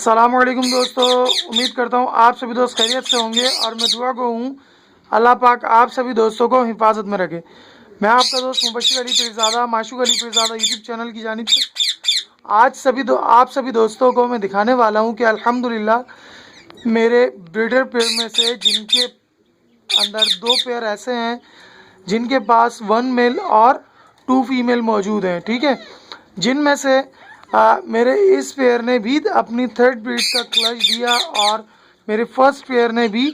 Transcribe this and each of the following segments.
अस्सलाम वालेकुम दोस्तों, उम्मीद करता हूँ आप सभी दोस्त खैरियत से होंगे और मैं दुआ को हूँ अल्लाह पाक आप सभी दोस्तों को हिफाजत में रखे। मैं आपका दोस्त मुबशिर अली पीरज़ादा माशूक अली पीरज़ादा यूट्यूब चैनल की जानिब से आज आप सभी दोस्तों को मैं दिखाने वाला हूँ कि अल्हम्दुलिल्लाह मेरे ब्रीडर पेयर में से जिनके अंदर दो पेयर ऐसे हैं जिनके पास 1 मेल और 2 फीमेल मौजूद हैं। ठीक है, जिनमें से मेरे इस पेयर ने भी अपनी थर्ड ब्रीड का क्लच दिया और मेरे फर्स्ट पेयर ने भी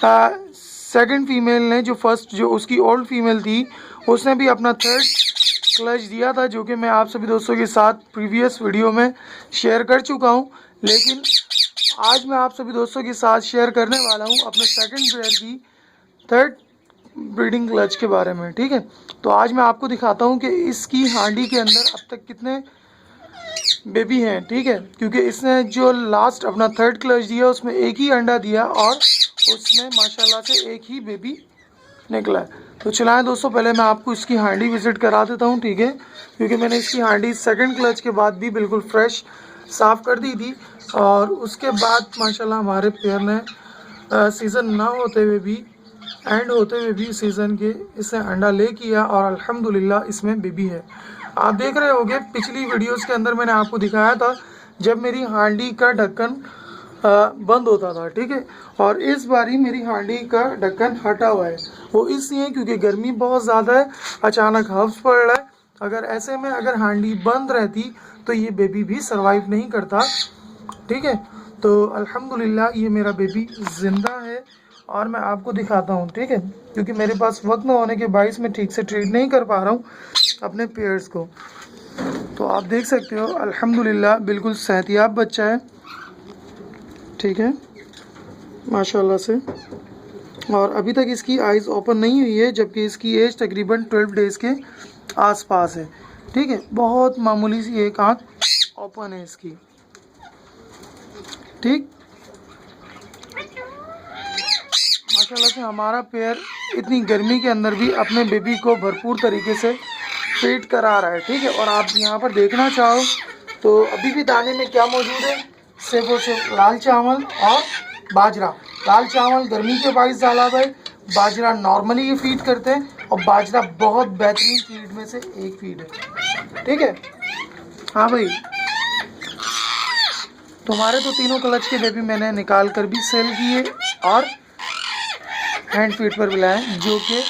सेकंड फीमेल ने जो उसकी ओल्ड फीमेल थी उसने भी अपना थर्ड क्लच दिया था, जो कि मैं आप सभी दोस्तों के साथ प्रीवियस वीडियो में शेयर कर चुका हूं। लेकिन आज मैं आप सभी दोस्तों के साथ शेयर करने वाला हूं अपने सेकंड पेयर की थर्ड ब्रीडिंग क्लच के बारे में। ठीक है, तो आज मैं आपको दिखाता हूं कि इसकी हांडी के अंदर अब तक कितने बेबी हैं। ठीक है, क्योंकि इसने जो लास्ट अपना थर्ड क्लच दिया उसमें एक ही अंडा दिया और उसमें माशाल्लाह से एक ही बेबी निकला है। तो चलाएं दोस्तों, पहले मैं आपको इसकी हांडी विज़िट करा देता हूं। ठीक है, क्योंकि मैंने इसकी हांडी सेकंड क्लच के बाद भी बिल्कुल फ्रेश साफ़ कर दी थी और उसके बाद माशाल्लाह हमारे पेयर ने सीज़न ना होते हुए भी एंड होते हुए भी सीज़न के इसने अंडा ले किया और अल्हम्दुलिल्लाह इसमें बेबी है। आप देख रहे होंगे पिछली वीडियोस के अंदर मैंने आपको दिखाया था जब मेरी हांडी का ढक्कन बंद होता था। ठीक है, और इस बारी मेरी हांडी का ढक्कन हटा हुआ है। वो इसलिए क्योंकि गर्मी बहुत ज़्यादा है, अचानक हव्स पड़ रहा है। अगर ऐसे में अगर हांडी बंद रहती तो ये बेबी भी सर्वाइव नहीं करता। ठीक है, तो अल्हम्दुलिल्लाह ये मेरा बेबी ज़िंदा है और मैं आपको दिखाता हूँ। ठीक है, क्योंकि मेरे पास वक्त न होने के बायस मैं ठीक से ट्रीट नहीं कर पा रहा हूँ अपने पेयर्स को। तो आप देख सकते हो अल्हम्दुलिल्लाह बिल्कुल सेहतियाब बच्चा है। ठीक है, माशाल्लाह से। और अभी तक इसकी आइज़ ओपन नहीं हुई है, जबकि इसकी एज तकरीबन 12 डेज़ के आसपास है। ठीक है, बहुत मामूली सी एक आँख ओपन है इसकी। ठीक, माशाल्लाह से हमारा पेयर इतनी गर्मी के अंदर भी अपने बेबी को भरपूर तरीके से फीड करा रहा है। ठीक है, और आप यहाँ पर देखना चाहो तो अभी भी दाने में क्या मौजूद है, सिर्फ और सिर्फ लाल चावल और बाजरा। लाल चावल गर्मी के बायस डाला हुआ है, बाजरा नॉर्मली ये फीड करते हैं और बाजरा बहुत बेहतरीन फीड में से एक फीड है। ठीक है, हाँ भाई, तुम्हारे तो तीनों क्लच के बेबी मैंने निकाल कर भी सेल किए और हैंड फीड पर मिलाए, जो कि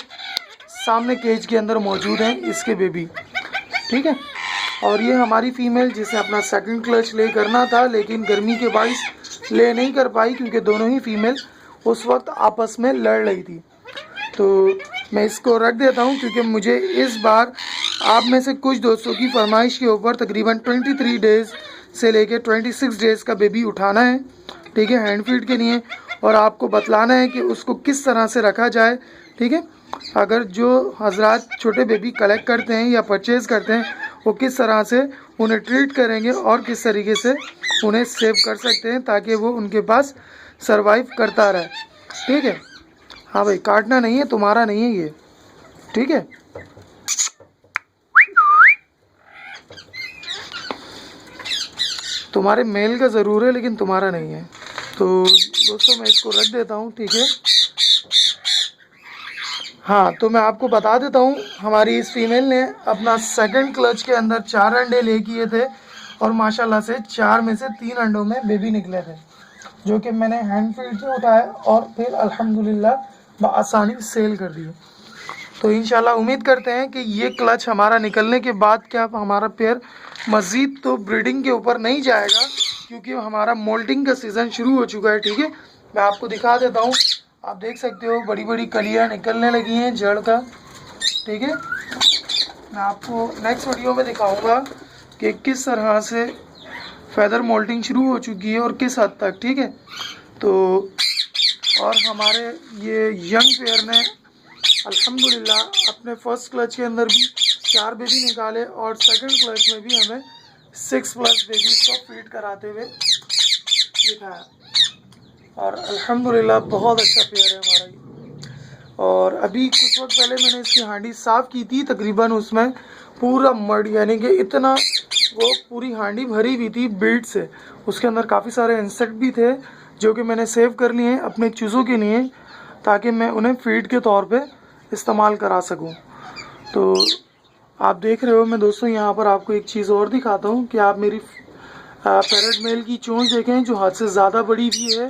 सामने केज के अंदर मौजूद हैं इसके बेबी। ठीक है, और ये हमारी फीमेल जिसे अपना सेकंड क्लच ले करना था लेकिन गर्मी के बायस ले नहीं कर पाई, क्योंकि दोनों ही फीमेल उस वक्त आपस में लड़ रही थी। तो मैं इसको रख देता हूँ, क्योंकि मुझे इस बार आप में से कुछ दोस्तों की फरमाइश के ऊपर तकरीबन 23 डेज़ से लेकर 26 डेज़ का बेबी उठाना है। ठीक है, हैंड फीड के लिए, और आपको बतलाना है कि उसको किस तरह से रखा जाए। ठीक है, अगर जो हजरात छोटे बेबी कलेक्ट करते हैं या परचेज़ करते हैं वो किस तरह से उन्हें ट्रीट करेंगे और किस तरीके से उन्हें सेव कर सकते हैं ताकि वो उनके पास सरवाइव करता रहे। ठीक है, हाँ भाई, काटना नहीं है, तुम्हारा नहीं है ये। ठीक है, तुम्हारे मेल का ज़रूर है लेकिन तुम्हारा नहीं है। तो दोस्तों मैं इसको रख देता हूँ। ठीक है, हाँ, तो मैं आपको बता देता हूँ हमारी इस फीमेल ने अपना सेकंड क्लच के अंदर 4 अंडे ले किए थे और माशाल्लाह से 4 में से 3 अंडों में बेबी निकले थे, जो कि मैंने हैंड फीड से उठाया और फिर अल्हम्दुलिल्लाह बआसानी सेल कर दिए। तो इंशाल्लाह उम्मीद करते हैं कि ये क्लच हमारा निकलने के बाद क्या हमारा पेयर मज़ीद तो ब्रीडिंग के ऊपर नहीं जाएगा, क्योंकि हमारा मोल्टिंग का सीज़न शुरू हो चुका है। ठीक है, मैं आपको दिखा देता हूँ, आप देख सकते हो बड़ी बड़ी कलियाँ निकलने लगी हैं जड़ का। ठीक है, मैं आपको नेक्स्ट वीडियो में दिखाऊंगा कि किस तरह से फेदर मोल्टिंग शुरू हो चुकी है और किस हद तक। ठीक है, तो और हमारे ये यंग पेयर ने अल्हम्दुलिल्लाह अपने फर्स्ट क्लच के अंदर भी 4 बेबी निकाले और सेकंड क्लच में भी हमें 6+ बेबीज को फीड कराते हुए दिखाया और अल्हम्दुलिल्लाह बहुत अच्छा पेयर है हमारा ये। और अभी कुछ वक्त पहले मैंने इसकी हांडी साफ़ की थी, तकरीबन उसमें पूरा मड यानी कि इतना वो पूरी हांडी भरी हुई थी बीट से। उसके अंदर काफ़ी सारे इंसेक्ट भी थे जो कि मैंने सेव कर लिए हैं अपने चूज़ों के लिए, ताकि मैं उन्हें फीड के तौर पे इस्तेमाल करा सकूं। तो आप देख रहे हो, मैं दोस्तों यहाँ पर आपको एक चीज़ और दिखाता हूँ कि आप मेरी पैरेट मेल की चोंच देखें जो हद से ज़्यादा बड़ी भी है,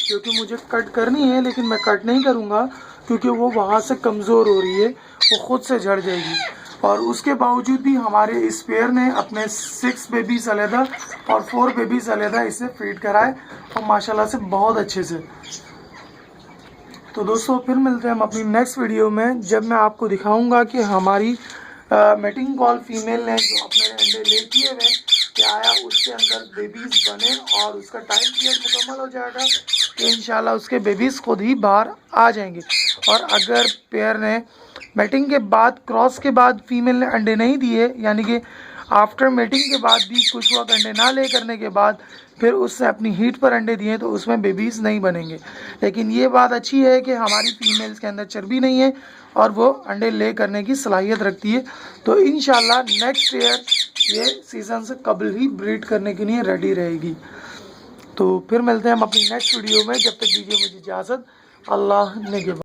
जो कि मुझे कट करनी है, लेकिन मैं कट नहीं करूँगा क्योंकि वो वहाँ से कमज़ोर हो रही है, वो ख़ुद से झड़ जाएगी। और उसके बावजूद भी हमारे इस पेयर ने अपने 6 बेबीज़ अलहदा और 4 बेबीज़ अलहदा इसे फीड कराए और माशाल्लाह से बहुत अच्छे से। तो दोस्तों फिर मिलते हैं हम अपनी नेक्स्ट वीडियो में, जब मैं आपको दिखाऊंगा कि हमारी मेटिंग कॉल फीमेल ने जो अपने अंडे ले किए हुए क्या आया उसके अंदर बेबीज़ बने और उसका टाइम पीरियड मुकम्मल हो जाएगा तो इंशाल्लाह उसके बेबीज़ खुद ही बाहर आ जाएंगे। और अगर पेयर ने मेटिंग के बाद, क्रॉस के बाद फीमेल ने अंडे नहीं दिए, यानी कि आफ्टर मेटिंग के बाद भी कुछ वक्त अंडे ना ले करने के बाद फिर उससे अपनी हीट पर अंडे दिए तो उसमें बेबीज़ नहीं बनेंगे। लेकिन ये बात अच्छी है कि हमारी फीमेल्स के अंदर चर्बी नहीं है और वो अंडे ले करने की सलाहियत रखती है। तो इंशाल्लाह नेक्स्ट ईयर ये सीज़न से कबल ही ब्रीड करने के लिए रेडी रहेगी। तो फिर मिलते हैं हम अपनी नेक्स्ट वीडियो में, जब तक दीजिए मुझे इजाज़त। अल्लाह ने